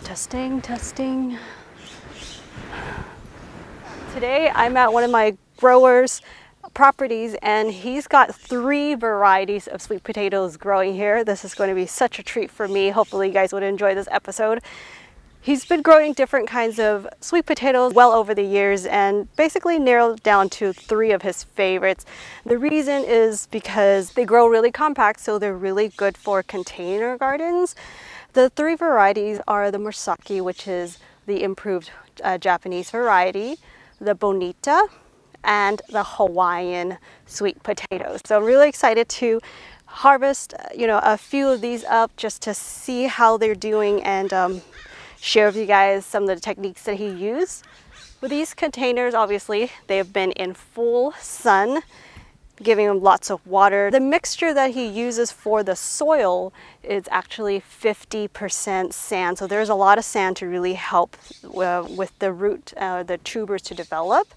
Testing, testing. Today I'm at one of my growers' properties and he's got 3 varieties of sweet potatoes growing here. This is going to be such a treat for me. Hopefully you guys would enjoy this episode. He's been growing different kinds of sweet potatoes well over the years and basically narrowed down to 3 of his favorites. The reason is because they grow really compact, so they're really good for container gardens. The 3 varieties are the Murasaki, which is the improved Japanese variety, the Bonita, and the Hawaiian sweet potatoes. So I'm really excited to harvest, a few of these up just to see how they're doing and share with you guys some of the techniques that he used. With these containers, obviously, they have been in full sun, giving them lots of water. The mixture that he uses for the soil is actually 50% sand. So there's a lot of sand to really help with the root, the tubers to develop.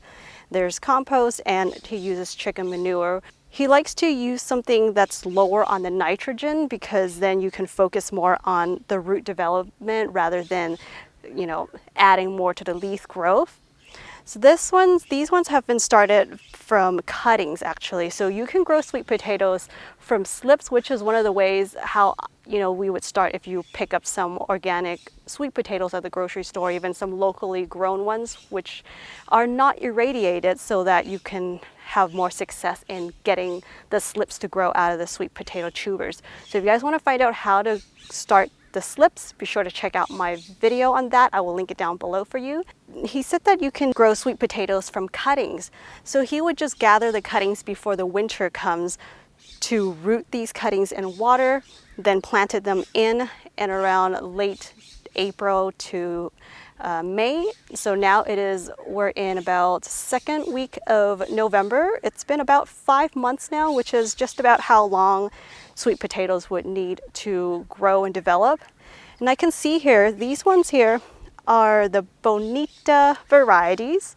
There's compost and he uses chicken manure. He likes to use something that's lower on the nitrogen because then you can focus more on the root development rather than, adding more to the leaf growth. So these ones have been started from cuttings actually. So you can grow sweet potatoes from slips, which is one of the ways how we would start if you pick up some organic sweet potatoes at the grocery store, even some locally grown ones, which are not irradiated so that you can have more success in getting the slips to grow out of the sweet potato tubers. So if you guys want to find out how to start the slips, be sure to check out my video on that. I will link it down below for you. He said that you can grow sweet potatoes from cuttings. So he would just gather the cuttings before the winter comes to root these cuttings in water, then planted them in and around late April to May. So now we're in about 2nd week of November. It's been about 5 months now, which is just about how long sweet potatoes would need to grow and develop. And I can see here, these ones here are the Bonita varieties.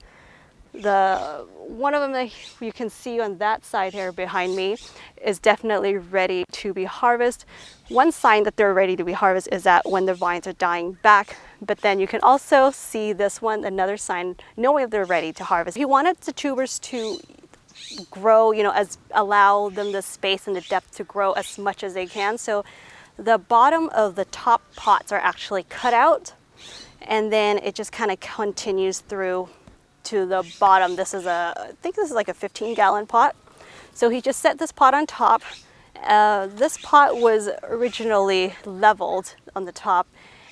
One of them that you can see on that side here behind me is definitely ready to be harvested. One sign that they're ready to be harvested is that when the vines are dying back, but then you can also see this one, another sign knowing if they're ready to harvest. He wanted the tubers to grow, allow them the space and the depth to grow as much as they can. So the bottom of the top pots are actually cut out and then it just kind of continues through to the bottom. I think this is like a 15-gallon pot. So he just set this pot on top. This pot was originally leveled on the top.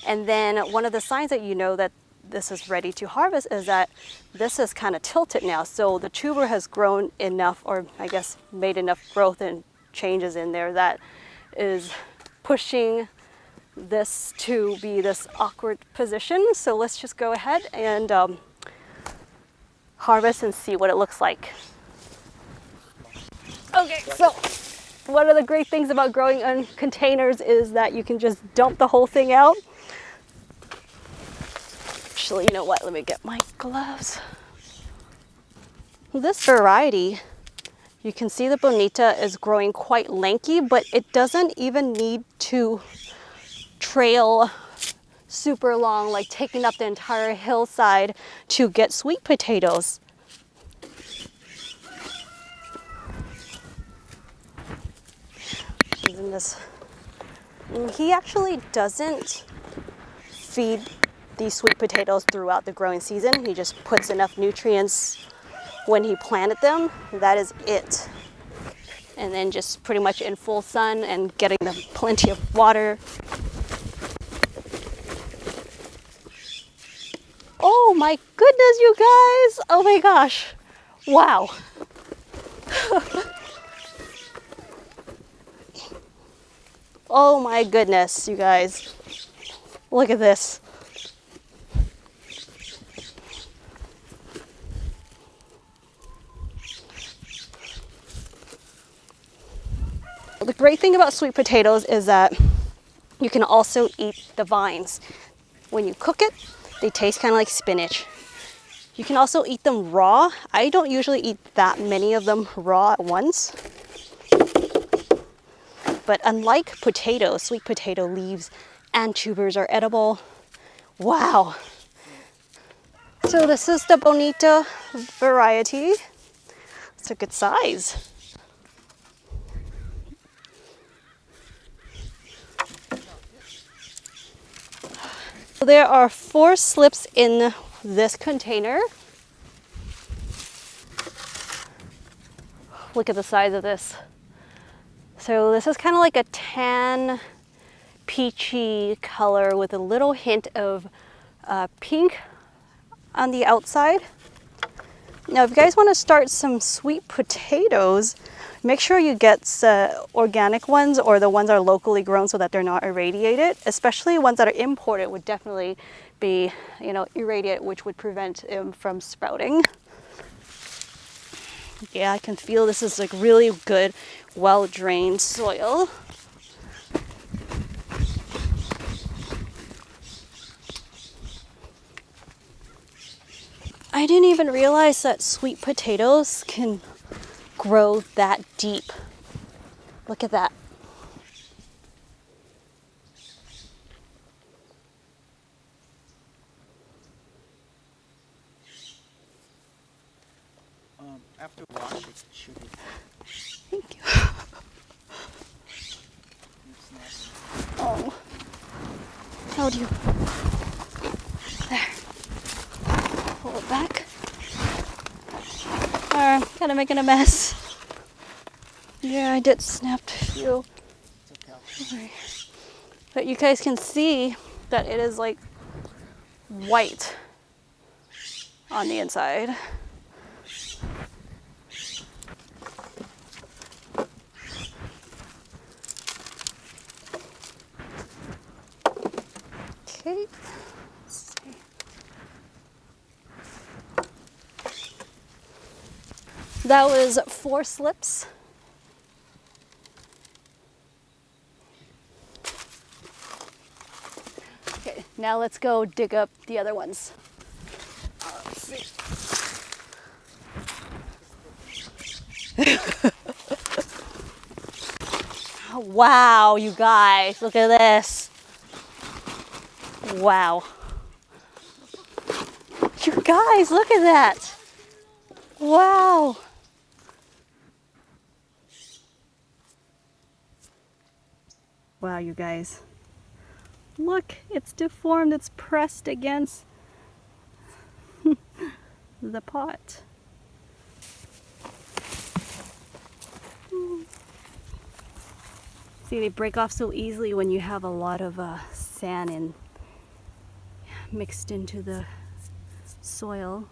And then one of the signs that you know that this is ready to harvest is that this is kind of tilted now. So the tuber has grown enough, or I guess made enough growth and changes in there that is pushing this to be this awkward position. So let's just go ahead and harvest and see what it looks like. Okay, so one of the great things about growing in containers is that you can just dump the whole thing out. Actually, you know what? Let me get my gloves. This variety, you can see the Bonita is growing quite lanky, but it doesn't even need to trail super long, like taking up the entire hillside to get sweet potatoes. He actually doesn't feed these sweet potatoes throughout the growing season. He just puts enough nutrients when he planted them. That is it. And then just pretty much in full sun and getting them plenty of water. Oh my goodness, you guys. Oh my gosh. Wow. Oh my goodness, you guys. Look at this. The great thing about sweet potatoes is that you can also eat the vines. When you cook it, they taste kind of like spinach. You can also eat them raw. I don't usually eat that many of them raw at once. But unlike potatoes, sweet potato leaves and tubers are edible. Wow. So this is the Bonita variety. It's a good size. There are 4 slips in this container. Look at the size of this. So this is kind of like a tan, peachy color with a little hint of pink on the outside. Now, if you guys want to start some sweet potatoes, make sure you get organic ones or the ones that are locally grown so that they're not irradiated. Especially ones that are imported would definitely be, irradiated, which would prevent them from sprouting. Yeah, I can feel this is like really good, well-drained soil. I didn't even realize that sweet potatoes can grow that deep. Look at that. After wash it, should it? Thank you. Oh. How do you? There. Pull it back. Kind of making a mess. Yeah, I did snap a few. Okay. But you guys can see that it is like white on the inside. Okay. Let's see. That was 4 slips. Okay, now let's go dig up the other ones. Let's see. Wow, you guys, look at this. Wow. You guys, look at that. Wow. Wow, you guys. Look, it's deformed, it's pressed against the pot. See, they break off so easily when you have a lot of sand mixed into the soil.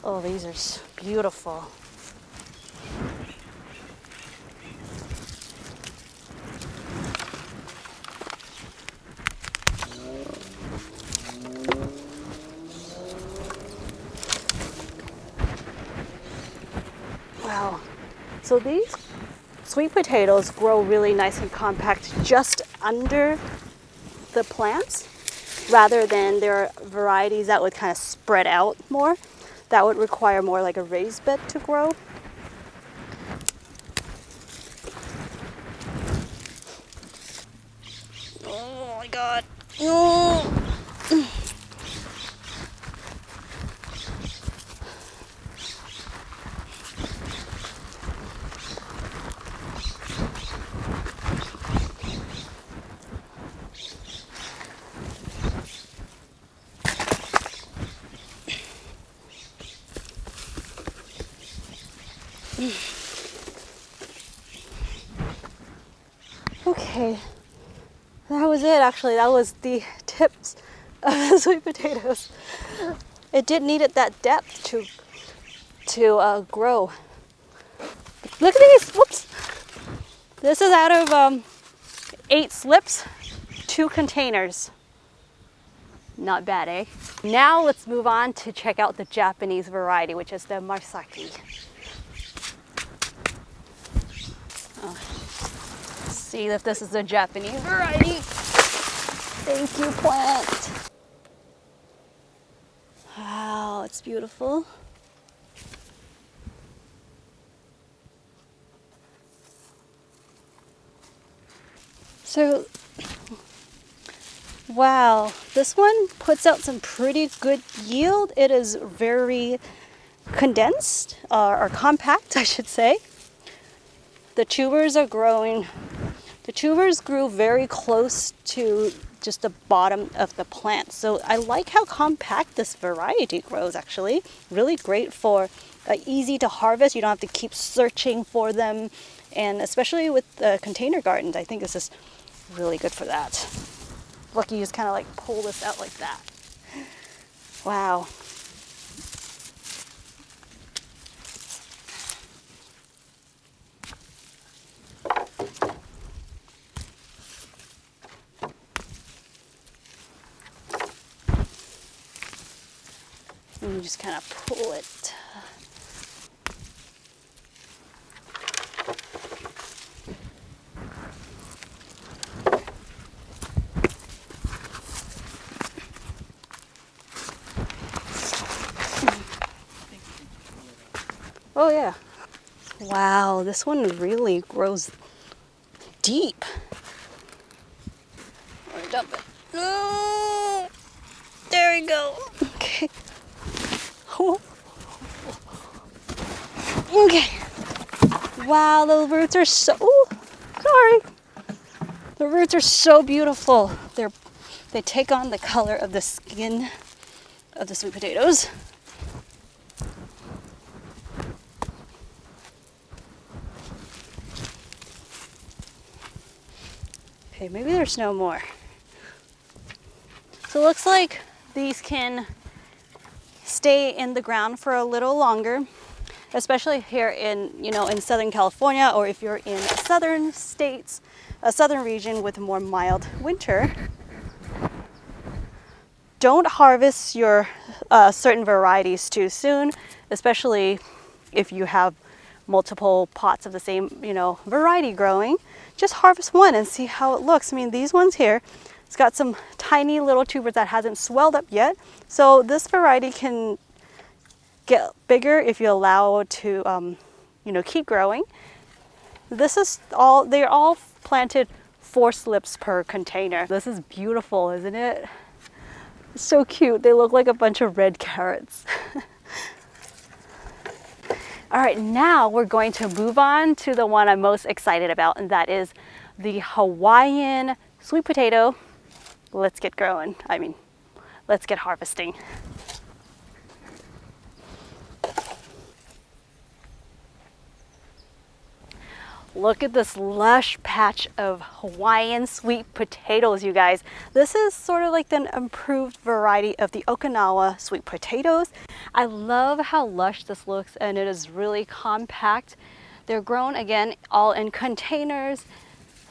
Oh, these are beautiful. Wow. So these sweet potatoes grow really nice and compact just under the plants, rather than there are varieties that would kind of spread out more. That would require more like a raised bed to grow. Oh my God. Oh. Okay, that was it actually. That was the tips of the sweet potatoes. It did need it that depth to grow. Look at these, whoops. This is out of 8 slips, 2 containers. Not bad, eh? Now let's move on to check out the Japanese variety, which is the Marsaki. Oh. See if this is the Japanese variety. Thank you, plant. Wow, it's beautiful. So, wow, this one puts out some pretty good yield. It is very condensed, or compact, I should say. The tubers are growing. The tubers grew very close to just the bottom of the plant. So I like how compact this variety grows, actually. Really great for easy to harvest. You don't have to keep searching for them. And especially with the container gardens, I think this is really good for that. Lucky you just kind of like pull this out like that. Wow. And you just kind of pull it. Oh yeah. Wow, this one really grows deep. I'm gonna dump it. No! There we go. Okay. Okay. Wow, the roots are so, sorry. The roots are so beautiful. They take on the color of the skin of the sweet potatoes. Okay, maybe there's no more. So it looks like these can stay in the ground for a little longer, especially here in, in Southern California, or if you're in southern states, a southern region with a more mild winter. Don't harvest your certain varieties too soon, especially if you have multiple pots of the same, variety growing. Just harvest one and see how it looks. I mean, these ones here, it's got some tiny little tubers that hasn't swelled up yet. So this variety can get bigger if you allow it to, keep growing. They're all planted 4 slips per container. This is beautiful, isn't it? It's so cute. They look like a bunch of red carrots. All right, now we're going to move on to the one I'm most excited about, and that is the Hawaiian sweet potato. Let's get growing. Let's get harvesting. Look at this lush patch of Hawaiian sweet potatoes, you guys. This is sort of like an improved variety of the Okinawa sweet potatoes. I love how lush this looks, and it is really compact. They're grown, again, all in containers,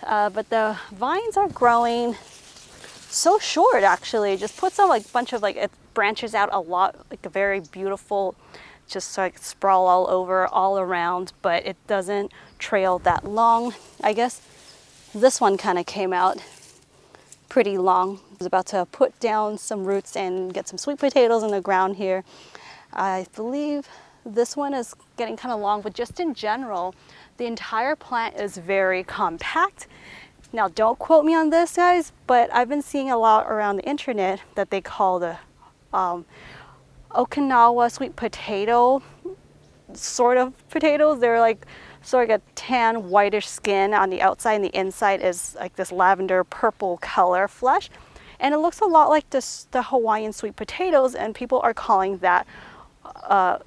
but the vines are growing so short, actually. Just puts on like a bunch of, it branches out a lot, like a very beautiful, just like sprawl all over, all around, but it doesn't trail that long. I guess this one kind of came out pretty long. I was about to put down some roots and get some sweet potatoes in the ground here. I believe this one is getting kind of long, but just in general, the entire plant is very compact. Now, don't quote me on this, guys, but I've been seeing a lot around the internet that they call the Okinawa sweet potato sort of potatoes. They're like sort of a tan whitish skin on the outside, and the inside is like this lavender purple color flesh, and it looks a lot like the Hawaiian sweet potatoes, and people are calling that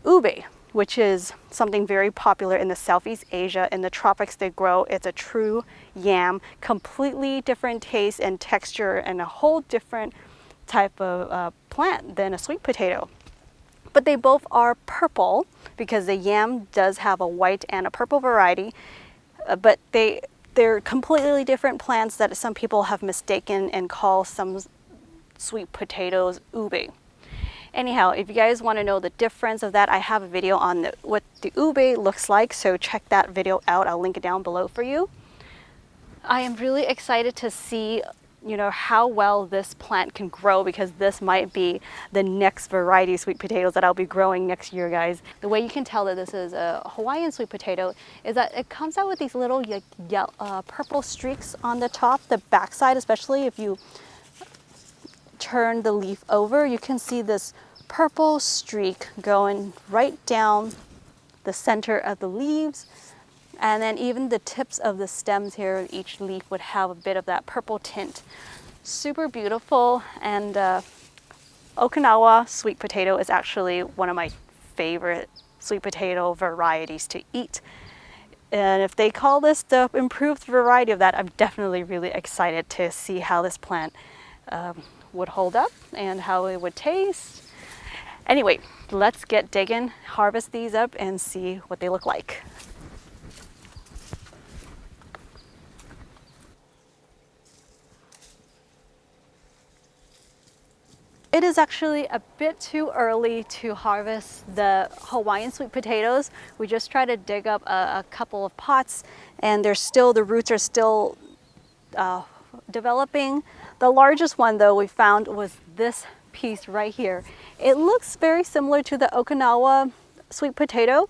ube, which is something very popular in the Southeast Asia. In the tropics they grow. It's a true yam, completely different taste and texture, and a whole different type of plant than a sweet potato. But they both are purple because the yam does have a white and a purple variety, but they're completely different plants that some people have mistaken and call some sweet potatoes ube. Anyhow, if you guys want to know the difference of that, I have a video on what the ube looks like, so check that video out. I'll link it down below for you. I am really excited to see you know, how well this plant can grow, because this might be the next variety of sweet potatoes that I'll be growing next year, guys. The way you can tell that this is a Hawaiian sweet potato is that it comes out with these little purple streaks on the top, the backside, especially if you turn the leaf over, you can see this purple streak going right down the center of the leaves. And then even the tips of the stems here, each leaf would have a bit of that purple tint. Super beautiful. And Okinawa sweet potato is actually one of my favorite sweet potato varieties to eat. And if they call this the improved variety of that, I'm definitely really excited to see how this plant would hold up and how it would taste. Anyway, let's get digging, harvest these up, and see what they look like. It is actually a bit too early to harvest the Hawaiian sweet potatoes. We just tried to dig up a couple of pots, and the roots are still developing. The largest one, though, we found was this piece right here. It looks very similar to the Okinawa sweet potato,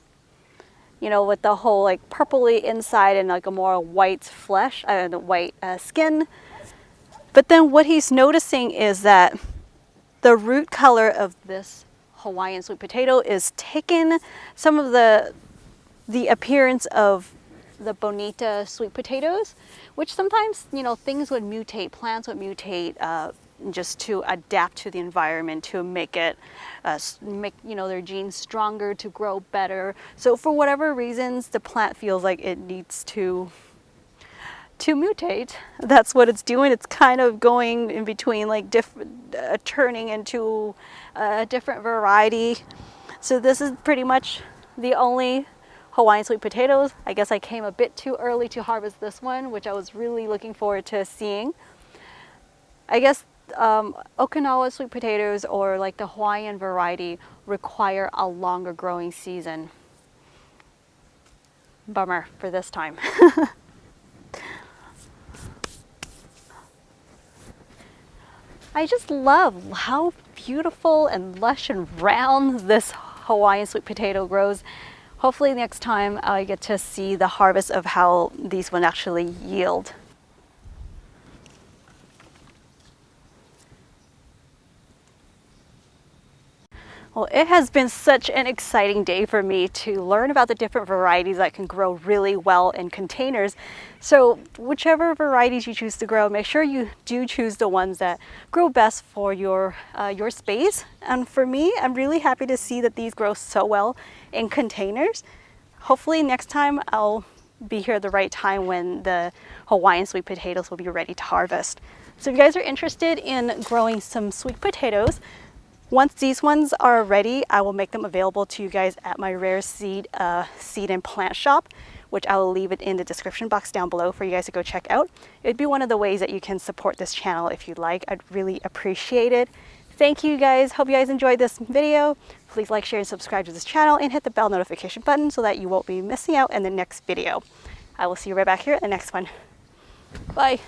you know, with the whole like purpley inside and like a more white flesh, white skin. But then what he's noticing is that the root color of this Hawaiian sweet potato is taking some of the appearance of the bonita sweet potatoes, which sometimes, you know, things would mutate, plants would mutate just to adapt to the environment, to make it, you know, their genes stronger, to grow better. So for whatever reasons, the plant feels like it needs to mutate. That's what it's doing. It's kind of going in between, like turning into a different variety. So this is pretty much the only Hawaiian sweet potatoes. I guess I came a bit too early to harvest this one, which I was really looking forward to seeing. I guess Okinawa sweet potatoes, or like the Hawaiian variety, require a longer growing season. Bummer for this time. I just love how beautiful and lush and round this Hawaiian sweet potato grows. Hopefully next time I get to see the harvest of how these will actually yield. Well, it has been such an exciting day for me to learn about the different varieties that can grow really well in containers. So whichever varieties you choose to grow, make sure you do choose the ones that grow best for your space. And for me, I'm really happy to see that these grow so well in containers. Hopefully next time I'll be here at the right time when the Hawaiian sweet potatoes will be ready to harvest. So if you guys are interested in growing some sweet potatoes, once these ones are ready, I will make them available to you guys at my rare seed and plant shop, which I will leave it in the description box down below for you guys to go check out. It'd be one of the ways that you can support this channel if you'd like. I'd really appreciate it. Thank you guys. Hope you guys enjoyed this video. Please like, share, and subscribe to this channel, and hit the bell notification button so that you won't be missing out in the next video. I will see you right back here at the next one. Bye.